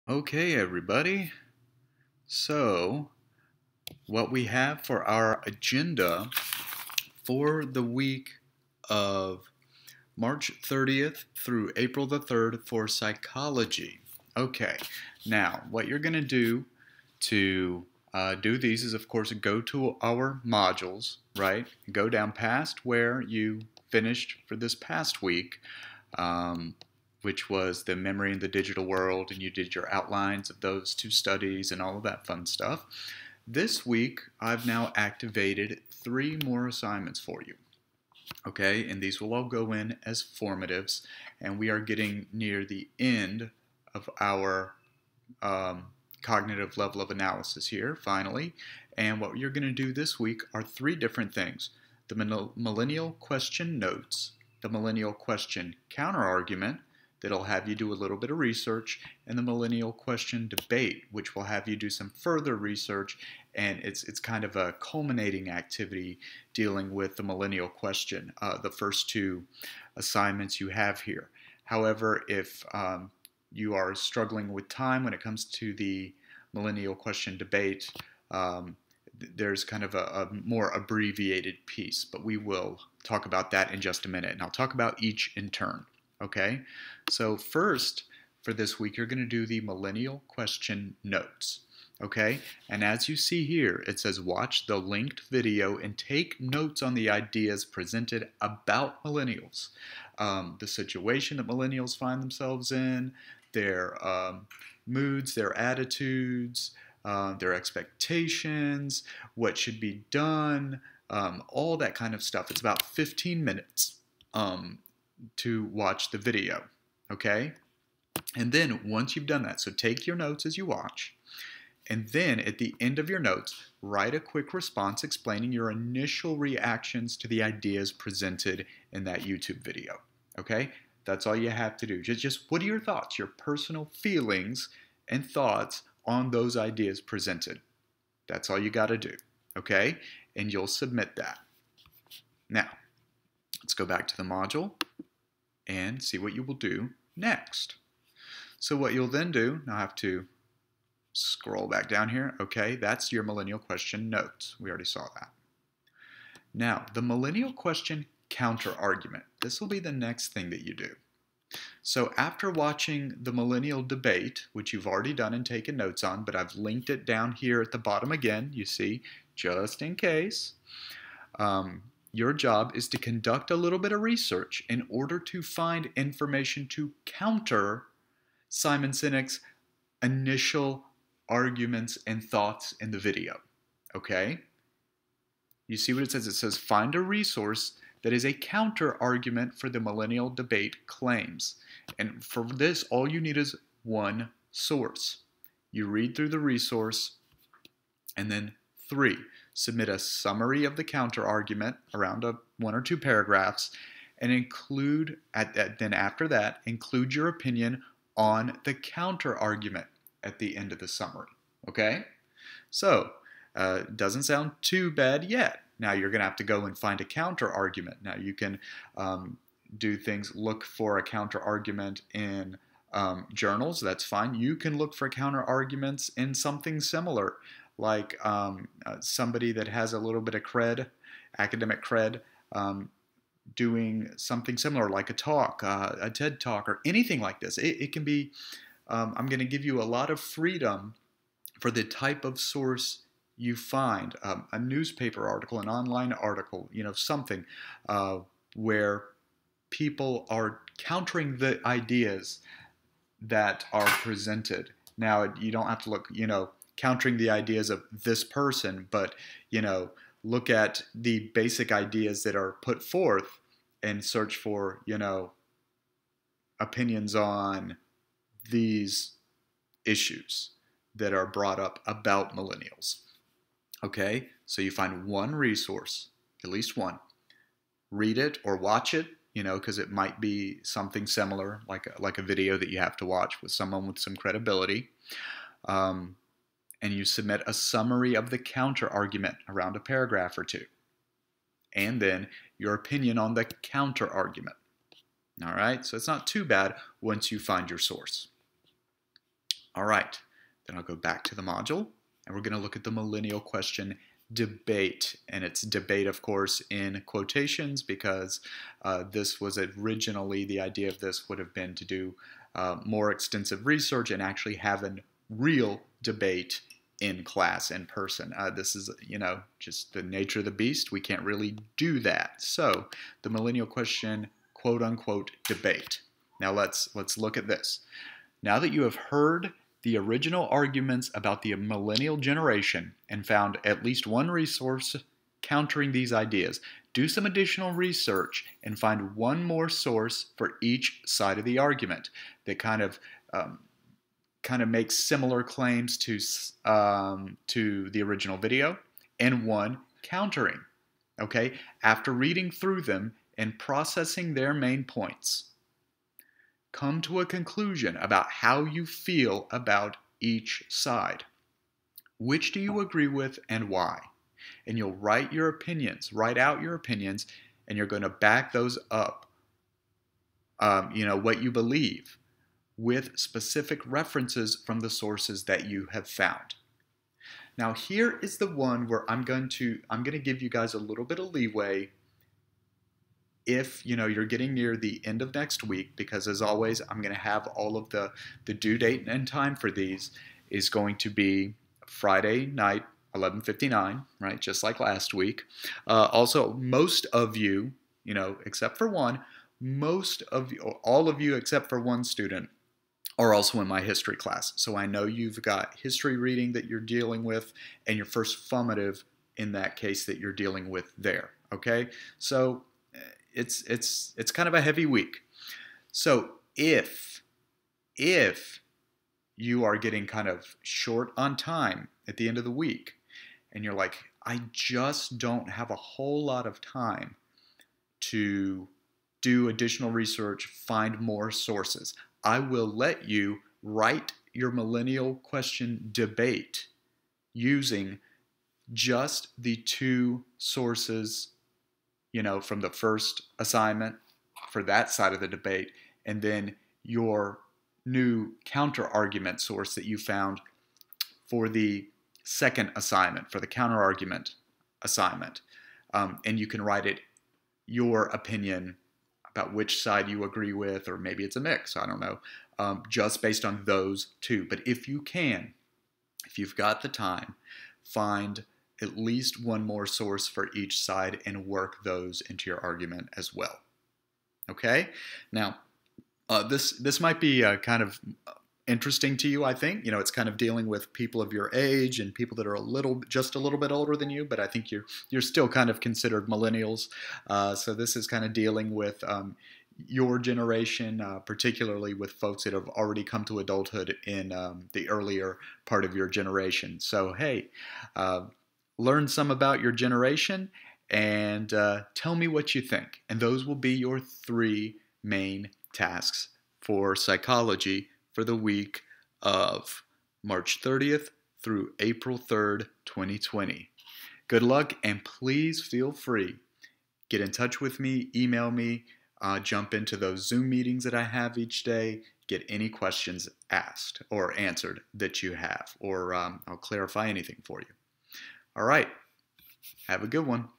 Okay, everybody. So, what we have for our agenda for the week of March 30th through April the 3rd for psychology. Okay, now what you're going to do to do these is, of course, go to our modules, right? Go down past where you finished for this past week. Um, which was the memory in the digital world, and you did your outlines of those two studies and all of that fun stuff. This week, I've now activated 3 more assignments for you. Okay, and these will all go in as formatives, and we are getting near the end of our um, cognitive level of analysis here, finally. And what you're going to do this week are 3 different things: the millennial question notes, the millennial question counterargument, that'll have you do a little bit of research, and the millennial question debate, which will have you do some further research, and it's kind of a culminating activity dealing with the millennial question, the first 2 assignments you have here. However, if you are struggling with time when it comes to the millennial question debate, there's kind of a more abbreviated piece, but we will talk about that in just a minute, and I'll talk about each in turn. Okay, so first for this week, you're going to do the millennial question notes. Okay, and as you see here, it says watch the linked video and take notes on the ideas presented about millennials, the situation that millennials find themselves in, their moods, their attitudes, their expectations, what should be done, all that kind of stuff. It's about 15 minutes to watch the video, okay? And then once you've done that, so take your notes as you watch, and then at the end of your notes, write a quick response explaining your initial reactions to the ideas presented in that YouTube video, okay? That's all you have to do. Just what are your thoughts, your personal feelings and thoughts on those ideas presented? That's all you got to do, okay? And you'll submit that. Now, let's go back to the module and see what you will do next. So what you'll then do, now I have to scroll back down here. Okay, that's your millennial question notes. We already saw that. Now, the millennial question counter argument. This will be the next thing that you do. So after watching the millennial debate, which you've already done and taken notes on, but I've linked it down here at the bottom again, you see, just in case, your job is to conduct a little bit of research in order to find information to counter Simon Sinek's initial arguments and thoughts in the video. Okay? You see what it says? It says find a resource that is a counter argument for the millennial debate claims. And for this, all you need is one source. You read through the resource, and then 3, submit a summary of the counter argument around 1 or 2 paragraphs, and include, then after that, include your opinion on the counter argument at the end of the summary. Okay? So, doesn't sound too bad yet. Now you're going to have to go and find a counter argument. Now you can do things, look for a counter argument in journals. That's fine. You can look for counter arguments in something similar, like somebody that has a little bit of cred, academic cred, doing something similar, like a talk, a TED talk, or anything like this. It can be, I'm going to give you a lot of freedom for the type of source you find, a newspaper article, an online article, something where people are countering the ideas that are presented. Now, you don't have to look, countering the ideas of this person, but, look at the basic ideas that are put forth and search for, opinions on these issues that are brought up about millennials. Okay, so you find one resource, at least one. Read it or watch it, because it might be something similar, like a video that you have to watch with someone with some credibility. And you submit a summary of the counter argument around a paragraph or 2. And then your opinion on the counter argument. All right, so it's not too bad once you find your source. All right, then I'll go back to the module, and we're going to look at the millennial question debate. And it's debate, of course, in quotations, because this was originally, the idea of this would have been to do more extensive research and actually have a real debate in class, in person. This is, just the nature of the beast. We can't really do that. So the millennial question, quote unquote, debate. Now let's look at this. Now that you have heard the original arguments about the millennial generation and found at least one resource countering these ideas, do some additional research and find one more source for each side of the argument that kind of makes similar claims to the original video, and one countering. Okay, after reading through them and processing their main points, come to a conclusion about how you feel about each side. Which do you agree with and why? And you'll write out your opinions, and you're going to back those up, what you believe, with specific references from the sources that you have found. Now here is the one where I'm going to give you guys a little bit of leeway if you're getting near the end of next week, because as always, I'm going to have all of the due date and time for these is going to be Friday night, 11:59, right? Just like last week. Also, most of you, except for one, all of you except for one student are also in my history class. So I know you've got history reading that you're dealing with, and your first formative in that case that you're dealing with there. Okay, so it's kind of a heavy week. So if you are getting kind of short on time at the end of the week, and you're like, I just don't have a whole lot of time to do additional research, find more sources, I will let you write your millennial question debate using just the two sources, from the first assignment for that side of the debate, and then your new counter argument source that you found for the second assignment, for the counter argument assignment. And you can write it, your opinion about which side you agree with, or maybe it's a mix, I don't know, just based on those two. But if you've got the time, find at least one more source for each side and work those into your argument as well. Okay? Now, this might be kind of interesting to you, I think. It's kind of dealing with people of your age and people that are just a little bit older than you, but I think you're still kind of considered millennials. So this is kind of dealing with your generation, particularly with folks that have already come to adulthood in the earlier part of your generation. So hey, learn some about your generation and tell me what you think. And those will be your 3 main tasks for psychology for the week of March 30th through April 3rd, 2020. Good luck, and please feel free. Get in touch with me, email me, jump into those Zoom meetings that I have each day, get any questions asked or answered that you have, or I'll clarify anything for you. All right, have a good one.